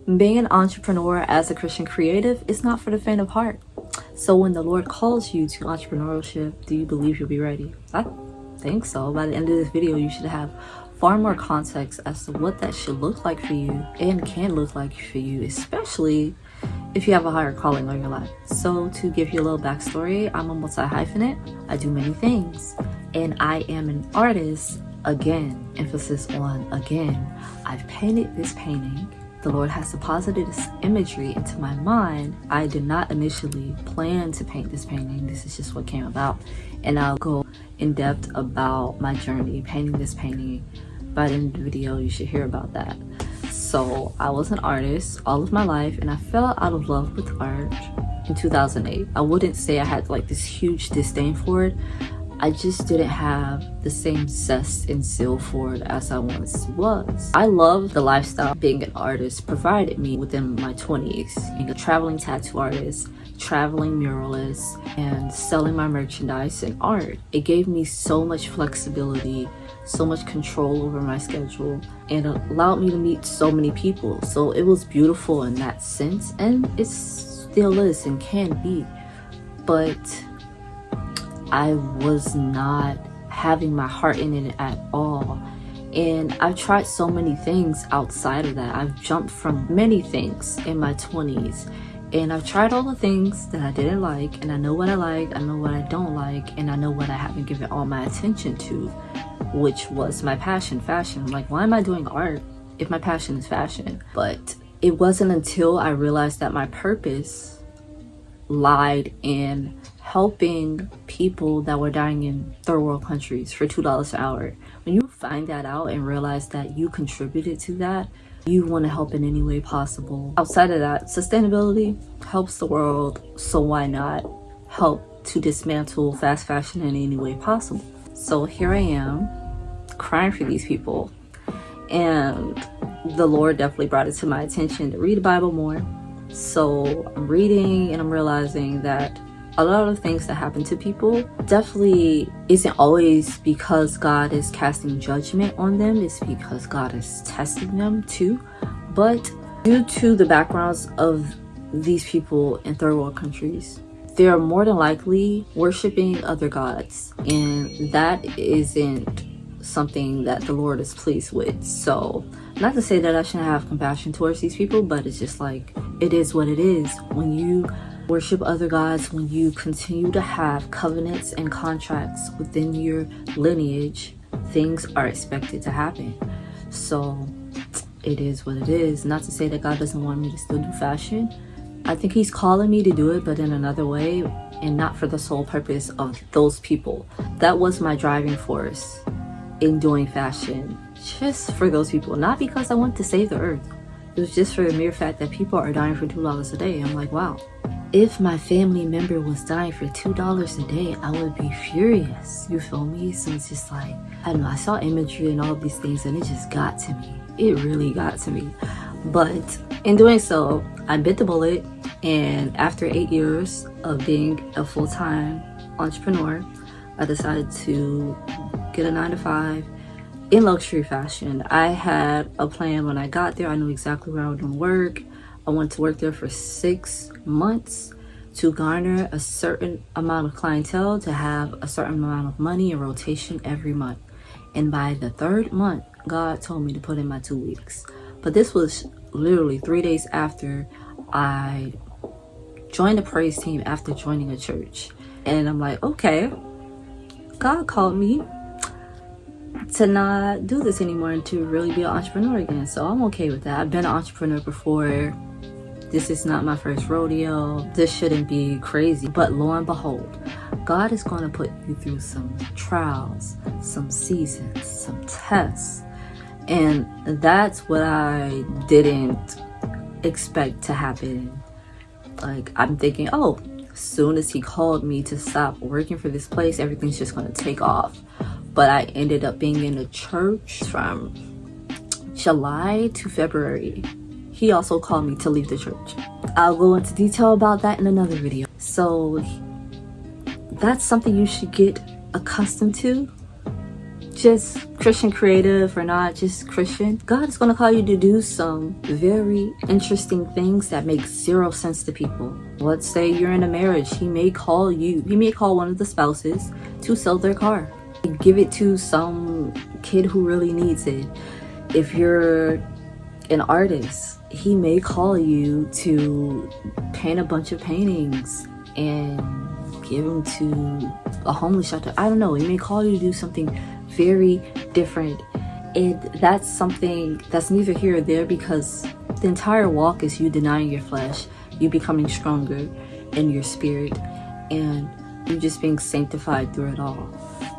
Being an entrepreneur as a Christian creative is not for the faint of heart. So when the Lord calls you to entrepreneurship, do you believe you'll be ready? I think so. By the end of this video, you should have far more context as to what that should look like for you and can look like for you, especially if you have a higher calling on your life. So to give you a little backstory, I'm a multi-hyphenate. I do many things, and I am an artist. Again, emphasis on again. I've painted this painting. The Lord has deposited this imagery into my mind. I did not initially plan to paint this painting. This is just what came about. And I'll go in depth about my journey painting this painting. By the end of the video, you should hear about that. So I was an artist all of my life, and I fell out of love with art in 2008. I wouldn't say I had like this huge disdain for it. I just didn't have the same zest and zeal for it as I once was. I love the lifestyle being an artist provided me within my 20s. Being a traveling tattoo artist, traveling muralist, and selling my merchandise and art. It gave me so much flexibility, so much control over my schedule, and it allowed me to meet so many people. So it was beautiful in that sense, and it still is and can be. But I was not having my heart in it at all. And I've tried so many things outside of that. I've jumped from many things in my 20s. And I've tried all the things that I didn't like. And I know what I like, I know what I don't like, and I know what I haven't given all my attention to, which was my passion, fashion. I'm like, why am I doing art if my passion is fashion? But it wasn't until I realized that my purpose lied in helping people that were dying in third world countries for $2 an hour. When you find that out and realize that you contributed to that, you want to help in any way possible. Outside of that, sustainability helps the world, so why not help to dismantle fast fashion in any way possible? So here I am, crying for these people, and the Lord definitely brought it to my attention to read the Bible more. So I'm reading and I'm realizing that a lot of things that happen to people definitely isn't always because God is casting judgment on them. It's because God is testing them too. But due to the backgrounds of these people in third world countries, they're more than likely worshiping other gods, and that isn't something that the Lord is pleased with. So not to say that I shouldn't have compassion towards these people, but it's just like, it is what it is. When you worship other gods, when you continue to have covenants and contracts within your lineage, things are expected to happen. So it is what it is. Not to say that God doesn't want me to still do fashion. I think he's calling me to do it, but in another way, and not for the sole purpose of those people. That was my driving force in doing fashion, just for those people, not because I want to save the earth. It was just for the mere fact that people are dying for $2 a day. I'm like, wow, if my family member was dying for $2 a day, I would be furious. You feel me? So it's just like, I don't know, I saw imagery and all of these things, and it just got to me. It really got to me. But in doing so, I bit the bullet, and after 8 years of being a full-time entrepreneur, I decided to get a 9-to-5 in luxury fashion. I had a plan when I got there. I knew exactly where I was going to work. I wanted to work there for 6 months to garner a certain amount of clientele, to have a certain amount of money in rotation every month. And by the 3rd month, God told me to put in my 2 weeks. But this was literally 3 days after I joined the praise team after joining a church. And I'm like, okay, God called me to not do this anymore and to really be an entrepreneur again. So I'm okay with that. I've been an entrepreneur before. This is not my first rodeo. This shouldn't be crazy. But lo and behold, God is going to put you through some trials, some seasons, some tests. And that's what I didn't expect to happen. Like, I'm thinking, oh, as soon as he called me to stop working for this place, everything's just going to take off. But I ended up being in a church from July to February. He also called me to leave the church. I'll go into detail about that in another video. So that's something you should get accustomed to. just Christian creative or not just Christian, God is going to call you to do some very interesting things that make zero sense to people. Let's say you're in a marriage. He may call one of the spouses to sell their car, give it to some kid who really needs it. If you're an artist, he may call you to paint a bunch of paintings and give them to a homeless shelter. I don't know. He may call you to do something very different. And that's something that's neither here or there, because the entire walk is you denying your flesh, you becoming stronger in your spirit, and you just being sanctified through it all.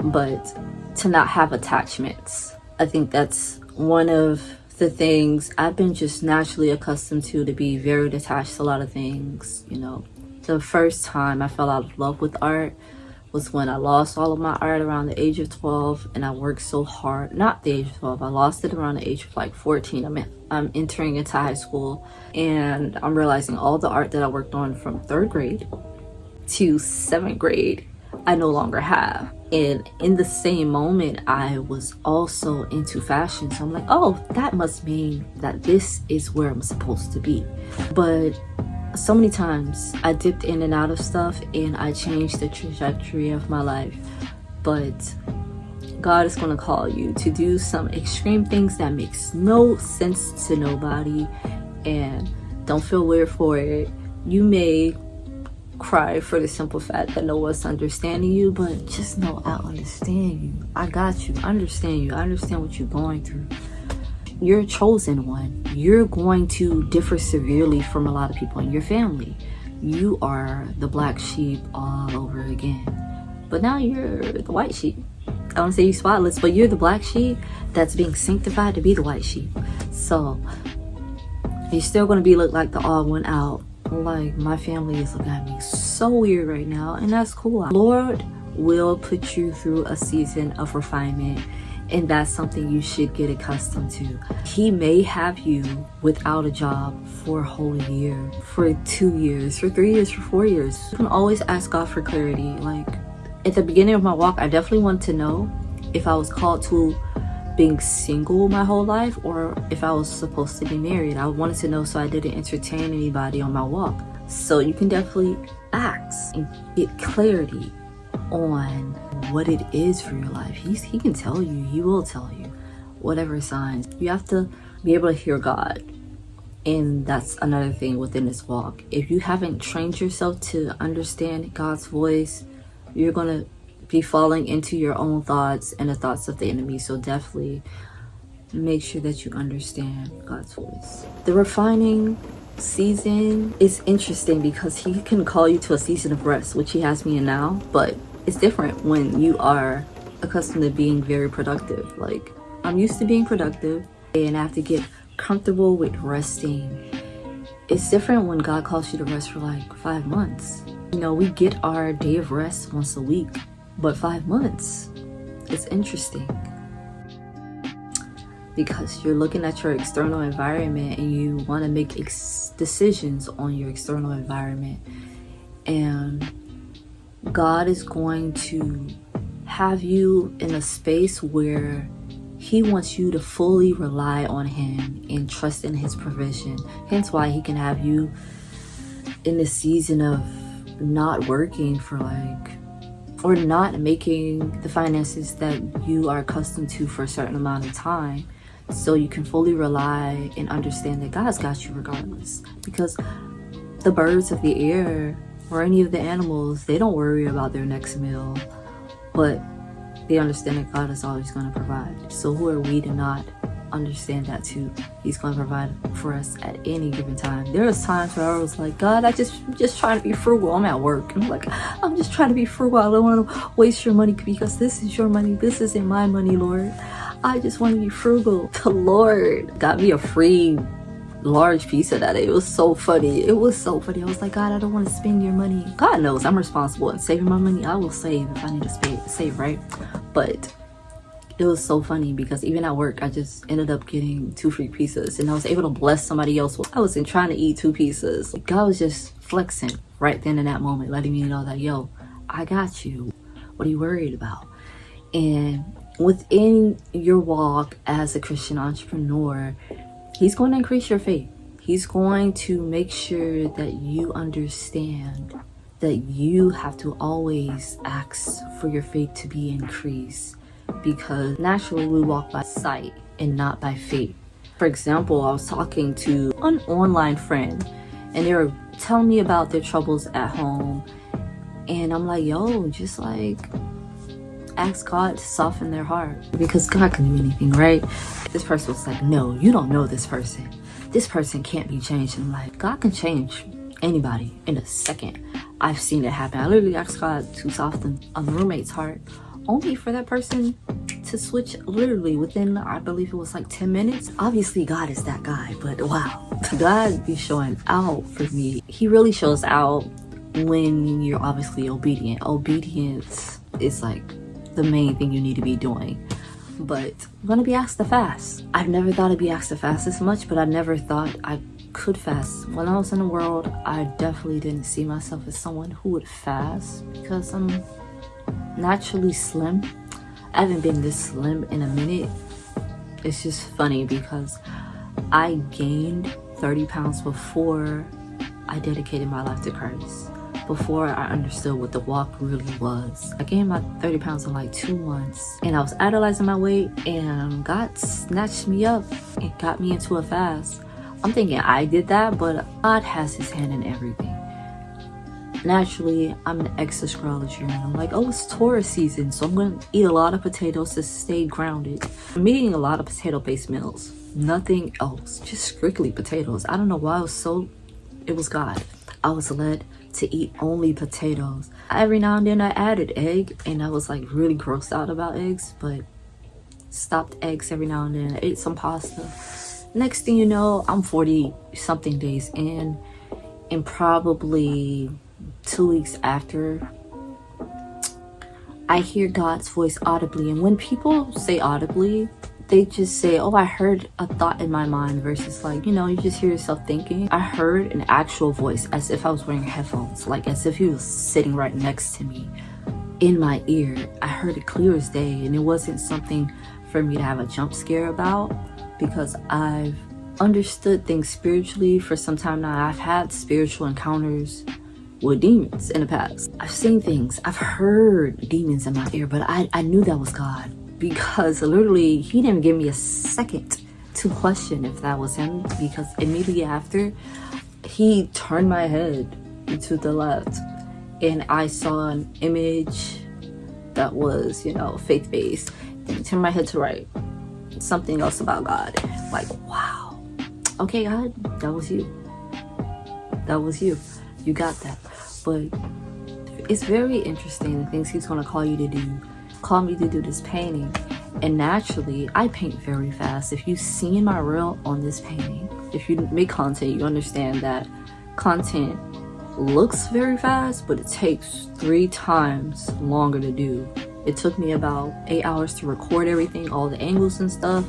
But to not have attachments, I think that's one of the things I've been just naturally accustomed to be very detached to a lot of things. You know, the first time I fell out of love with art was when I lost all of my art around the age of 12, and I worked so hard. Not the age of 12, I lost it around the age of like 14. I'm entering into high school, and I'm realizing all the art that I worked on from 3rd grade to 7th grade I no longer have. And in the same moment, I was also into fashion. So I'm like, oh, that must mean that this is where I'm supposed to be. But so many times I dipped in and out of stuff, and I changed the trajectory of my life. But God is going to call you to do some extreme things that makes no sense to nobody, and don't feel weird for it. You may cry for the simple fact that no one's understanding you, but just know I understand you. I got you. I understand you. I understand what you're going through. You're a chosen one. You're going to differ severely from a lot of people in your family. You are the black sheep all over again. But now you're the white sheep. I don't want to say you're spotless, but you're the black sheep that's being sanctified to be the white sheep. So you're still going to look like the odd one out. Like, my family is looking at me so weird right now, and that's cool. Lord will put you through a season of refinement, and that's something you should get accustomed to. He may have you without a job for a whole year, for 2 years, for 3 years, for 4 years. You can always ask God for clarity. Like, at the beginning of my walk, I definitely wanted to know if I was called to being single my whole life, or if I was supposed to be married. I wanted to know so I didn't entertain anybody on my walk. So you can definitely ask and get clarity on what it is for your life. He can tell you. He will tell you whatever signs. You have to be able to hear God. And that's another thing within this walk. If you haven't trained yourself to understand God's voice, you're going to be falling into your own thoughts and the thoughts of the enemy. So definitely make sure that you understand God's voice. The refining season is interesting because he can call you to a season of rest, which he has me in now, but it's different when you are accustomed to being very productive. Like, I'm used to being productive, and I have to get comfortable with resting. It's different when God calls you to rest for like 5 months. You know, we get our day of rest once a week, but 5 months, it's interesting because you're looking at your external environment and you want to make decisions on your external environment, and God is going to have you in a space where he wants you to fully rely on him and trust in his provision. Hence why he can have you in the season of not working for or not making the finances that you are accustomed to for a certain amount of time, so you can fully rely and understand that God's got you regardless. Because the birds of the air or any of the animals, they don't worry about their next meal, but they understand that God is always going to provide. So who are we to not understand that too? He's going to provide for us at any given time. There was times where I was like, God, I just trying to be frugal. I'm at work, and I'm like, I'm just trying to be frugal. I don't want to waste your money because this is your money. This isn't my money, Lord. I just want to be frugal. The Lord got me a free large pizza that day. It was so funny. It was so funny. I was like, God, I don't want to spend your money. God knows I'm responsible in saving my money. I will save if I need to save, right? But it was so funny because even at work, I just ended up getting 2 free pizzas, and I was able to bless somebody else. I wasn't trying to eat 2 pizzas. God was just flexing right then in that moment, letting me know that, yo, I got you. What are you worried about? And within your walk as a Christian entrepreneur, he's going to increase your faith. He's going to make sure that you understand that you have to always ask for your faith to be increased, because naturally we walk by sight and not by faith. For example, I was talking to an online friend and they were telling me about their troubles at home, and I'm like, yo, just like ask God to soften their heart, because God can do anything, right? This person was like, no, you don't know this person. This person can't be changed. And I'm like, God can change anybody in a second. I've seen it happen. I literally asked God to soften a roommate's heart, only for that person to switch literally within, I believe it was like 10 minutes. Obviously God is that guy, but wow, God be showing out for me. He really shows out when you're obviously obedient. Obedience is like the main thing you need to be doing. But I'm gonna be asked to fast. I've never thought I'd be asked to fast this much, but I never thought I could fast. When I was in the world, I definitely didn't see myself as someone who would fast, because I'm naturally slim. I haven't been this slim in a minute. It's just funny because I gained 30 pounds before I dedicated my life to Christ, before I understood what the walk really was. I gained my 30 pounds in like 2 months, and I was idolizing my weight, and God snatched me up and got me into a fast. I'm thinking I did that, but God has his hand in everything. Naturally, I'm an ex-astrologer, and I'm like, oh, it's Taurus season, so I'm gonna eat a lot of potatoes to stay grounded. I'm eating a lot of potato-based meals, nothing else, just strictly potatoes. I don't know why it was God. I was led to eat only potatoes. Every now and then I added egg, and I was like really grossed out about eggs, but stopped eggs every now and then. I ate some pasta. Next thing you know, I'm 40 something days in, and probably 2 weeks after, I hear God's voice audibly. And when people say audibly, they just say, oh, I heard a thought in my mind, versus like, you just hear yourself thinking. I heard an actual voice, as if I was wearing headphones, like as if he was sitting right next to me in my ear. I heard it clear as day, and it wasn't something for me to have a jump scare about, because I've understood things spiritually for some time now. I've had spiritual encounters with demons in the past. I've seen things. I've heard demons in my ear, but I knew that was God, because literally he didn't give me a second to question if that was him, because immediately after, he turned my head to the left and I saw an image that was, faith-based, and turned my head to right. Something else about God. Like, wow. Okay, God, that was you. That was you. You got that. But it's very interesting the things he's going to call you to do. Call me to do this painting. And naturally, I paint very fast. If you've seen my reel on this painting, if you make content, you understand that content looks very fast, but it takes 3 times longer to do. It took me about 8 hours to record everything, all the angles and stuff.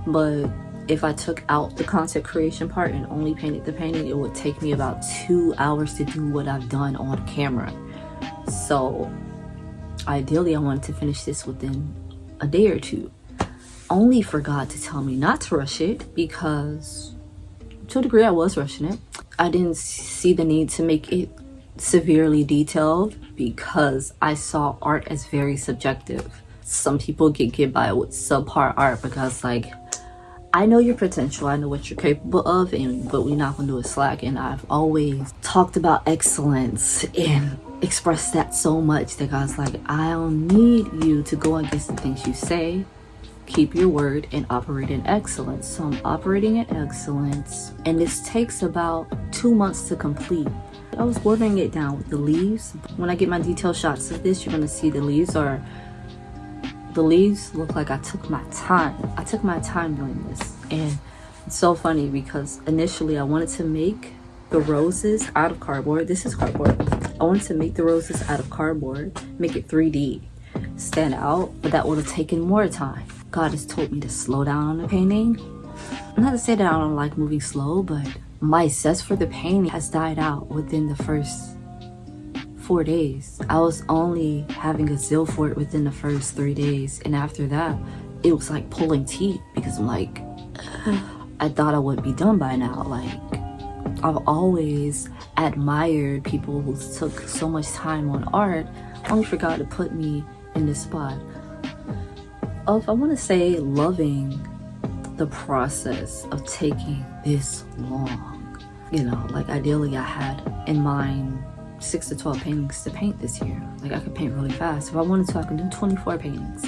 But if I took out the content creation part and only painted the painting, it would take me about 2 hours to do what I've done on camera. So ideally, I wanted to finish this within a day or 2, only for God to tell me not to rush it, because to a degree I was rushing it. I didn't see the need to make it severely detailed, because I saw art as very subjective. Some people get by with subpar art, because like, I know your potential, I know what you're capable of, but we're not gonna do it slack. And I've always talked about excellence and expressed that so much that God's like, I don't need you to go against the things you say. Keep your word and operate in excellence. So I'm operating in excellence, and this takes about 2 months to complete. I was watering it down with the leaves. When I get my detailed shots of this, you're gonna see the leaves look like I took my time. I took my time doing this. And it's so funny because initially I wanted to make the roses out of cardboard. This is cardboard. I wanted to make the roses out of cardboard, make it 3D, stand out, but that would have taken more time. God has told me to slow down on the painting. Not to say that I don't like moving slow, but my zest for the painting has died out within the first 4 days. I was only having a zeal for it within the first 3 days, and after that it was like pulling teeth, because I'm like, I thought I would be done by now. Like, I've always admired people who took so much time on art, only for God to put me in this spot of, I want to say, loving the process of taking this long. You know, like ideally I had in mind 6 to 12 paintings to paint this year. Like, I could paint really fast. If I wanted to, I could do 24 paintings.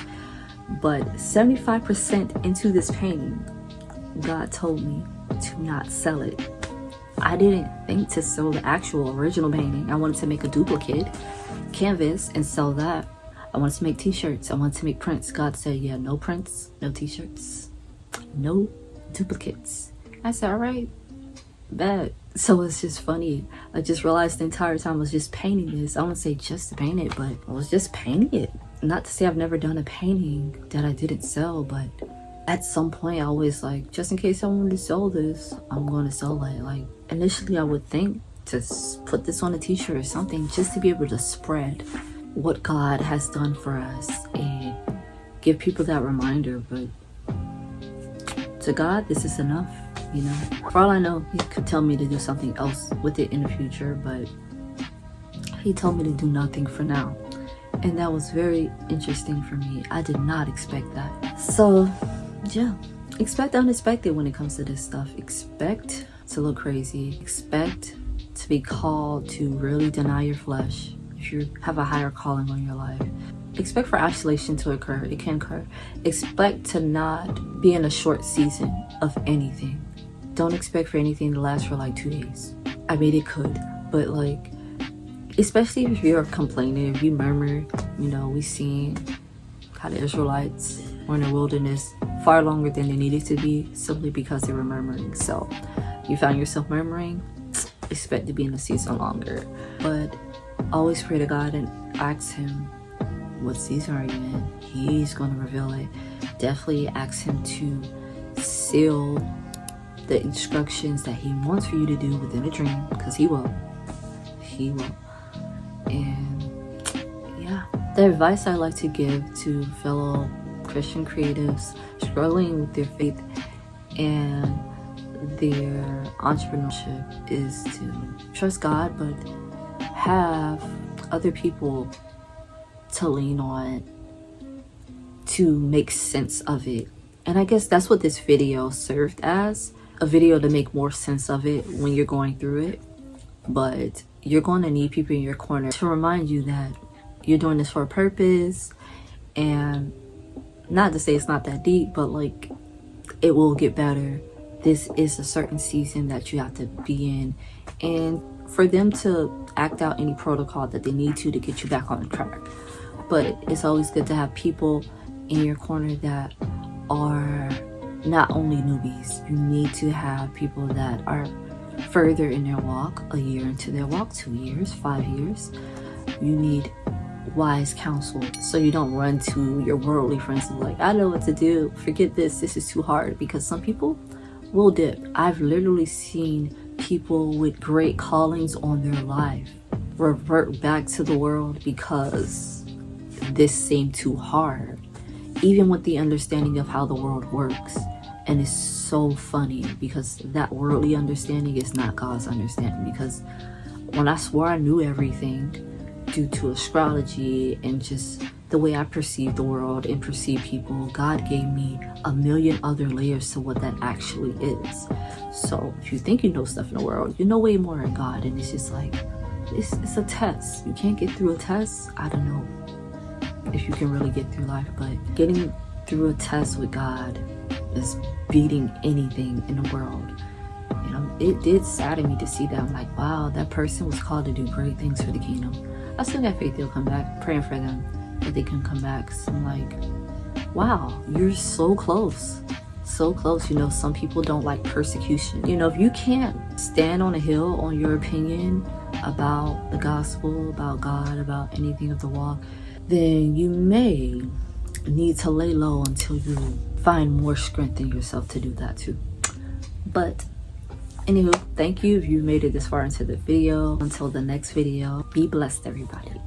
But 75% into this painting, God told me to not sell it. I didn't think to sell the actual original painting. I wanted to make a duplicate canvas and sell that. I wanted to make t-shirts. I wanted to make prints. God said, yeah, no prints, no t-shirts, no duplicates. I said, all right, bet. So it's just funny. I just realized the entire time I was just painting this. I wouldn't say just to paint it, but I was just painting it. Not to say I've never done a painting that I didn't sell, but at some point I always like, just in case I wanted to sell this, I'm going to sell it. Like, initially I would think to put this on a t-shirt or something, just to be able to spread what God has done for us and give people that reminder. But to God, this is enough, you know. For all I know, he could tell me to do something else with it in the future, but he told me to do nothing for now. And that was very interesting for me. I did not expect that. So yeah, expect the unexpected when it comes to this stuff. Expect to look crazy. Expect to be called to really deny your flesh if you have a higher calling on your life. Expect for isolation to occur. It can occur. Expect to not be in a short season of anything. Don't expect for anything to last for like 2 days. I mean, it could, but like, especially if you're complaining, if you murmur, you know, we seen how the Israelites were in the wilderness far longer than they needed to be, simply because they were murmuring. So you found yourself murmuring, expect to be in the season longer. But always pray to God and ask him, what season are you in? He's going to reveal it. Definitely ask him to seal the instructions that he wants for you to do within a dream, because he will. And yeah, the advice I like to give to fellow Christian creatives struggling with their faith and their entrepreneurship is to trust God, but have other people to lean on to make sense of it. And I guess that's what this video served as, a video to make more sense of it when you're going through it. But you're going to need people in your corner to remind you that you're doing this for a purpose, and not to say it's not that deep, but like, it will get better. This is a certain season that you have to be in, and for them to act out any protocol that they need to get you back on track. But it's always good to have people in your corner that are not only newbies. You need to have people that are further in their walk, a year into their walk, 2 years, 5 years. You need wise counsel, so you don't run to your worldly friends and like, I know what to do, forget this is too hard. Because some people will dip. I've literally seen people with great callings on their life revert back to the world because this seemed too hard, even with the understanding of how the world works. And it's so funny because that worldly understanding is not God's understanding. Because when I swore I knew everything due to astrology and just the way I perceive the world and perceive people, God gave me a million other layers to what that actually is. So if you think you know stuff in the world, you know way more than God. And it's just like, it's a test. You can't get through a test. I don't know if you can really get through life, but getting through a test with God is beating anything in the world. You know, it did sadden me to see that. I'm like, wow, that person was called to do great things for the kingdom. I still got faith they'll come back, praying for them that they can come back. So I'm like, wow, you're so close. So close. You know, some people don't like persecution. You know, if you can't stand on a hill on your opinion about the gospel, about God, about anything of the walk, then you may need to lay low until you find more strength in yourself to do that too. But Anywho, thank you if you made it this far into the video. Until the next video, be blessed, everybody.